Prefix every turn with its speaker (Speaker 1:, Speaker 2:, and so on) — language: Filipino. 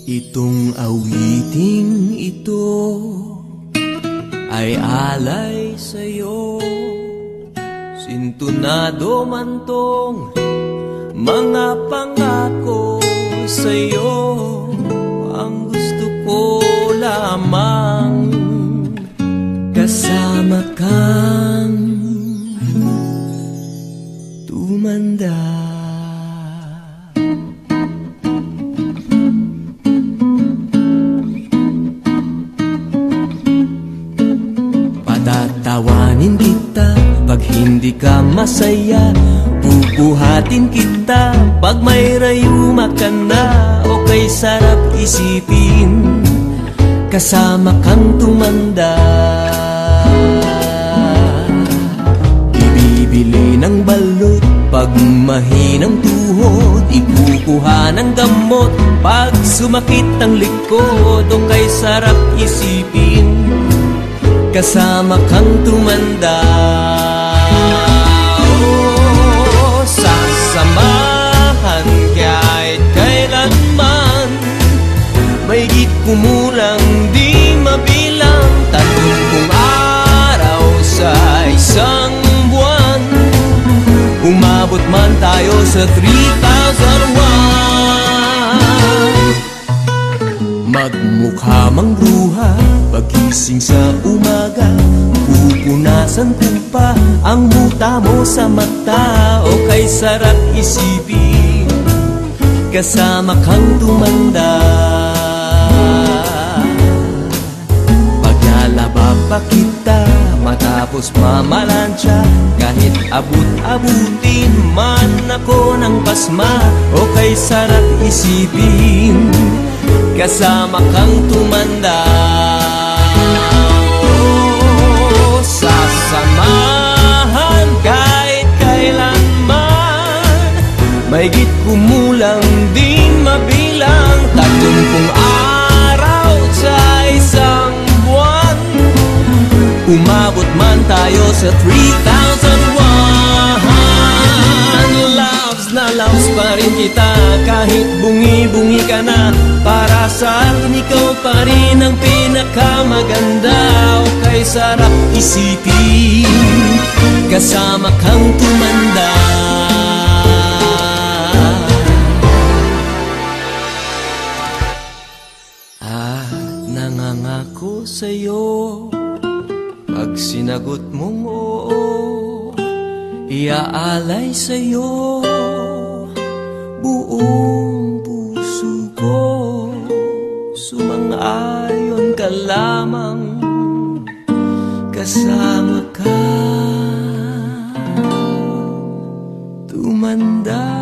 Speaker 1: Itong awiting ito ay alay sa'yo. Sintunado man tong mga pangako sa'yo. Ang gusto ko lamang kasama kang tumanda. Patatawanin kita pag hindi ka masaya. Bubuhatin kita pag may rayuma ka na. O kay sarap isipin kasama kang tumanda. Ibibili ng balot pag mahinang tuhod. Ikukuha ng gamot pag sumakit ang likod. O kay sarap isipin kasama kang tumanda. Oh, sasamahan kahit kailanman. Mahigit kumulang di mabilang 30 araw sa isang buwan. Umabot man tayo sa 3,001. Magmukha mang bruha pagising sa umaga. Pupunasan ko pa ang muta mo sa mata. O kay sarap isipin kasama kang tumanda. Paglalaba pa kita matapos mamalansya. Kahit abut-abutin man ako ng pasma. O kay sarap isipin kasama kang tumanda. Oh, sasamahan kahit kailanman. Mahigit kumulang di mabilang 30 araw sa isang buwan. Umabot man tayo sa 3,001. Loves na loves pa rin kita kahit bungi-bungi ka na. Para sa akin ikaw pa rin ang pinakamaganda. O kay sarap isipin kasama kang tumanda. Nangangako sa'yo pag sinagot mong oo, iaalay sa'yo buong puso ko. Sumang-ayon ka lamang kasama ka tumanda.